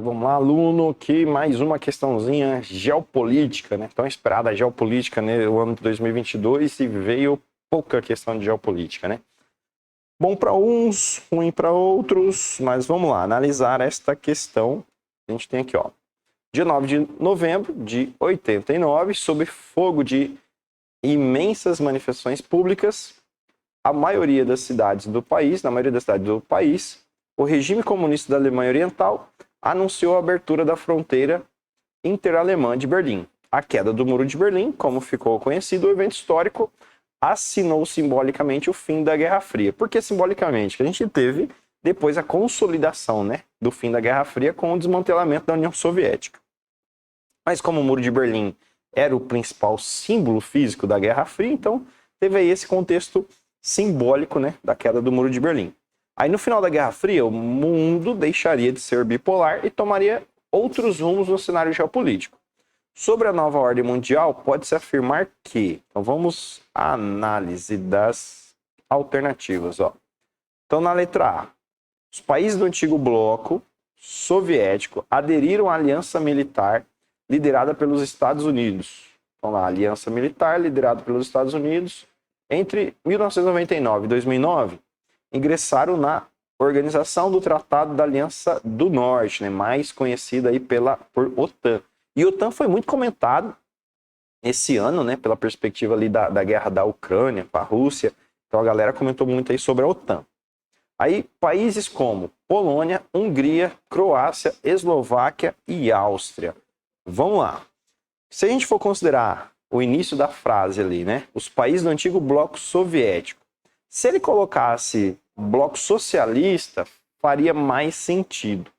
Então vamos lá, aluno, que mais uma questãozinha geopolítica, né? Tão esperada geopolítica no ano de 2022 e veio pouca questão de geopolítica, né? Bom para uns, ruim para outros, mas vamos lá, analisar esta questão. A gente tem aqui, ó, dia 9 de novembro de 89, sob fogo de imensas manifestações públicas, a maioria das cidades do país, na maioria das cidades do país, o regime comunista da Alemanha Oriental anunciou a abertura da fronteira interalemã de Berlim. A queda do Muro de Berlim, como ficou conhecido, o evento histórico assinou simbolicamente o fim da Guerra Fria. Por que simbolicamente? Que a gente teve depois a consolidação, né, do fim da Guerra Fria com o desmantelamento da União Soviética. Mas como o Muro de Berlim era o principal símbolo físico da Guerra Fria, então teve aí esse contexto simbólico, né, da queda do Muro de Berlim. Aí no final da Guerra Fria, o mundo deixaria de ser bipolar e tomaria outros rumos no cenário geopolítico. Sobre a nova ordem mundial, pode-se afirmar que... Então vamos à análise das alternativas. Ó. Então na letra A, os países do antigo bloco soviético aderiram à aliança militar liderada pelos Estados Unidos. Então lá, aliança militar liderada pelos Estados Unidos entre 1999 e 2009, ingressaram na Organização do Tratado da Aliança do Norte, né, mais conhecida aí por OTAN. E OTAN foi muito comentado esse ano, né, pela perspectiva ali da guerra da Ucrânia com a Rússia. Então a galera comentou muito aí sobre a OTAN. Aí países como Polônia, Hungria, Croácia, Eslováquia e Áustria. Vamos lá. Se a gente for considerar o início da frase ali, né, os países do antigo bloco soviético, se ele colocasse bloco socialista, faria mais sentido.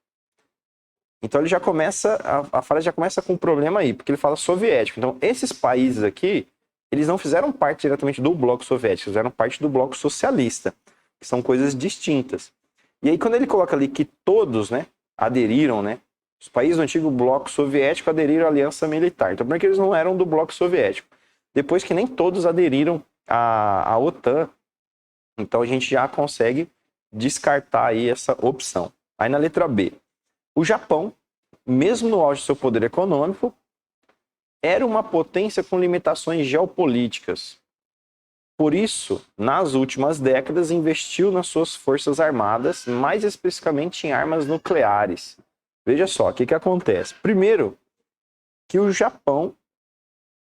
Então ele já começa, a frase já começa com um problema aí, porque ele fala soviético. Então esses países aqui, eles não fizeram parte diretamente do bloco soviético, fizeram parte do bloco socialista, que são coisas distintas. E aí quando ele coloca ali que todos, né, aderiram, né, os países do antigo bloco soviético aderiram à aliança militar. Então primeiro que eles não eram do bloco soviético. Depois que nem todos aderiram à OTAN, então a gente já consegue descartar aí essa opção. Aí na letra B, o Japão, mesmo no auge do seu poder econômico, era uma potência com limitações geopolíticas. Por isso, nas últimas décadas, investiu nas suas forças armadas, mais especificamente em armas nucleares. Veja só, o que acontece? Primeiro, que o Japão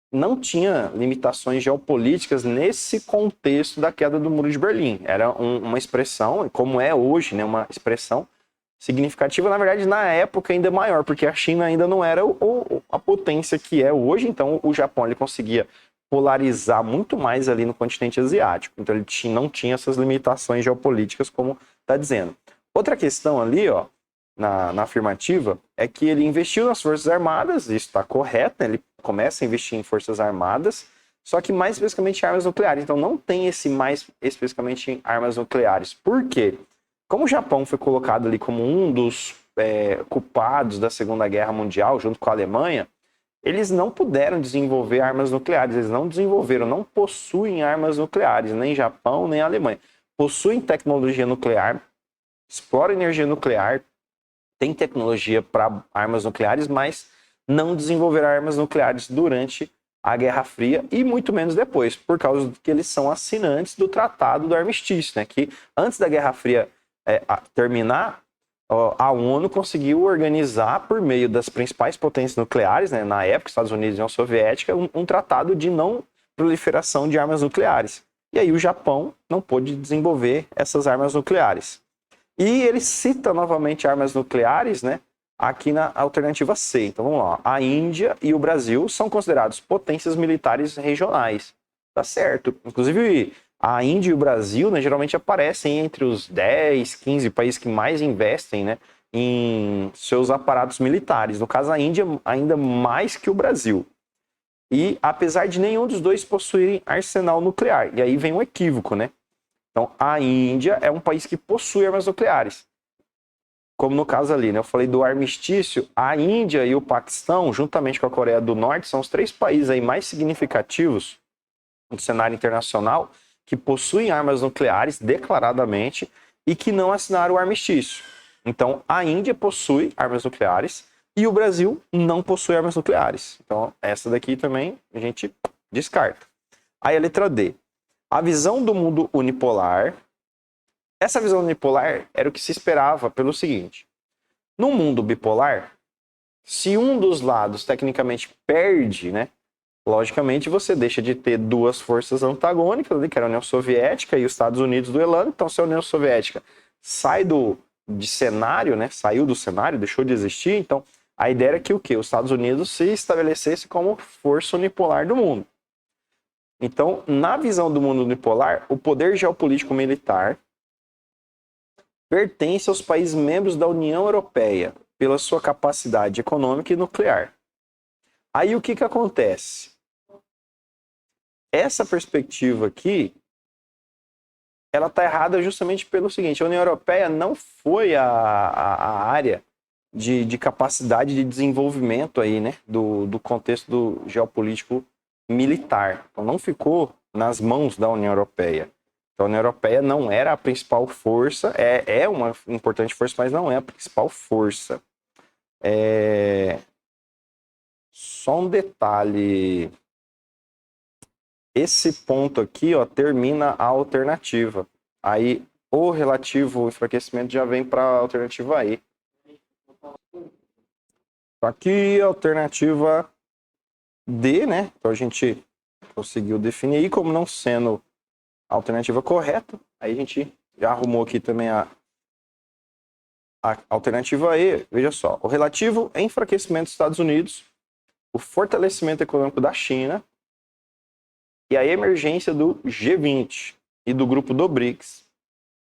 não tinha limitações geopolíticas nesse contexto da queda do Muro de Berlim. Era uma expressão, como é hoje, né, uma expressão significativa, na verdade, na época ainda maior, porque a China ainda não era a potência que é hoje, então o Japão ele conseguia polarizar muito mais ali no continente asiático. Então ele não tinha essas limitações geopolíticas, como está dizendo. Outra questão ali, ó, na afirmativa, é que ele investiu nas Forças Armadas, isso está correto, né? Ele começa a investir em Forças Armadas, só que mais especificamente em armas nucleares. Então não tem esse mais especificamente em armas nucleares. Por quê? Como o Japão foi colocado ali como um dos culpados da Segunda Guerra Mundial, junto com a Alemanha, eles não puderam desenvolver armas nucleares, eles não desenvolveram, não possuem armas nucleares, nem Japão, nem Alemanha. Possuem tecnologia nuclear, exploram energia nuclear, tem tecnologia para armas nucleares, mas não desenvolveram armas nucleares durante a Guerra Fria e muito menos depois, por causa que eles são assinantes do Tratado do Armistício, né? Que antes da Guerra Fria terminar, a ONU conseguiu organizar, por meio das principais potências nucleares, né, na época, Estados Unidos e União Soviética, um tratado de não proliferação de armas nucleares. E aí o Japão não pôde desenvolver essas armas nucleares. E ele cita novamente armas nucleares, né, aqui na alternativa C. Então vamos lá. A Índia e o Brasil são considerados potências militares regionais. Tá certo. Inclusive, a Índia e o Brasil, né, geralmente aparecem entre os 10, 15 países que mais investem, né, em seus aparatos militares. No caso, a Índia ainda mais que o Brasil. E apesar de nenhum dos dois possuírem arsenal nuclear. E aí vem um equívoco, né? Então, a Índia é um país que possui armas nucleares. Como no caso ali, né? Eu falei do armistício, a Índia e o Paquistão, juntamente com a Coreia do Norte, são os 3 países aí mais significativos no cenário internacional que possuem armas nucleares declaradamente e que não assinaram o armistício. Então, a Índia possui armas nucleares e o Brasil não possui armas nucleares. Então, essa daqui também a gente descarta. Aí a letra D. A visão do mundo unipolar. Essa visão unipolar era o que se esperava pelo seguinte. No mundo bipolar, se um dos lados tecnicamente perde, né? Logicamente, você deixa de ter duas forças antagônicas, que era a União Soviética e os Estados Unidos duelando. Então, se a União Soviética sai de cenário, né? Saiu do cenário, deixou de existir. Então, a ideia era que o quê? Os Estados Unidos se estabelecesse como força unipolar do mundo. Então, na visão do mundo unipolar, o poder geopolítico militar pertence aos países membros da União Europeia pela sua capacidade econômica e nuclear. Aí o que acontece? Essa perspectiva aqui, ela está errada justamente pelo seguinte, a União Europeia não foi a área de capacidade de desenvolvimento aí, né, do contexto do geopolítico militar. Então não ficou nas mãos da União Europeia. Então a União Europeia não era a principal força, é uma importante força, mas não é a principal força. Só um detalhe. Esse ponto aqui, ó, termina a alternativa. Aí o relativo enfraquecimento já vem para a alternativa E. Aqui a alternativa D, né? Então a gente conseguiu definir aí como não sendo a alternativa correta. Aí a gente já arrumou aqui também a alternativa E. Veja só, o relativo enfraquecimento dos Estados Unidos, o fortalecimento econômico da China e a emergência do G20 e do grupo do BRICS,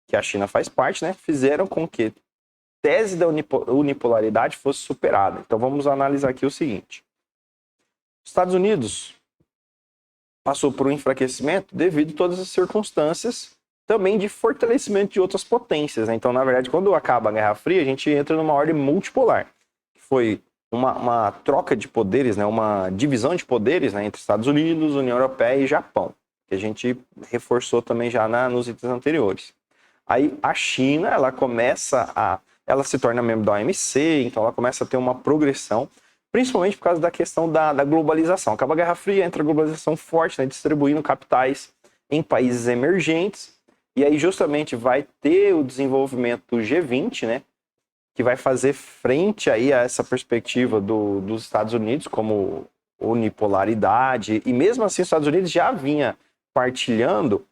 que a China faz parte, né, fizeram com que a tese da unipolaridade fosse superada. Então vamos analisar aqui o seguinte. Os Estados Unidos passou por um enfraquecimento devido a todas as circunstâncias também de fortalecimento de outras potências, né? Então, na verdade, quando acaba a Guerra Fria, a gente entra numa ordem multipolar, que foi uma troca de poderes, né? Uma divisão de poderes, né? Entre Estados Unidos, União Europeia e Japão, que a gente reforçou também já nos itens anteriores. Aí a China, ela se torna membro da OMC, então ela começa a ter uma progressão, principalmente por causa da questão da globalização. Acaba a Guerra Fria, entra a globalização forte, né, distribuindo capitais em países emergentes, e aí justamente vai ter o desenvolvimento do G20, né, que vai fazer frente aí a essa perspectiva dos Estados Unidos como unipolaridade, e mesmo assim os Estados Unidos já vinha partilhando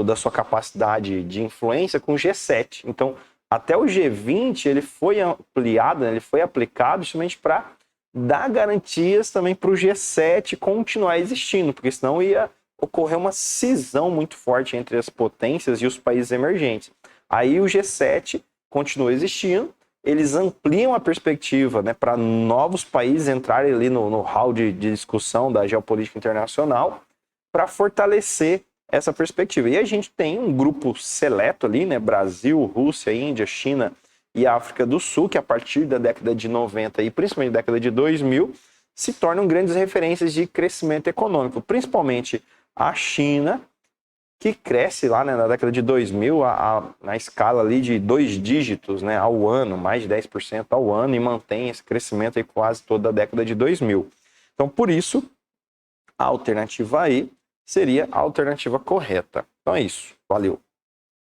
da sua capacidade de influência com o G7. Então, até o G20 ele foi ampliado, né, ele foi aplicado justamente para dar garantias também para o G7 continuar existindo, porque senão ia ocorrer uma cisão muito forte entre as potências e os países emergentes. Aí o G7 continua existindo, eles ampliam a perspectiva, né, para novos países entrarem ali no hall de discussão da geopolítica internacional para fortalecer essa perspectiva. E a gente tem um grupo seleto ali, né, Brasil, Rússia, Índia, China e África do Sul, que a partir da década de 90 e principalmente da década de 2000, se tornam grandes referências de crescimento econômico, principalmente a China, que cresce lá, né, na década de 2000 na escala ali de 2 dígitos, né, ao ano, mais de 10% ao ano, e mantém esse crescimento aí quase toda a década de 2000. Então, por isso, a alternativa aí seria a alternativa correta. Então é isso. Valeu!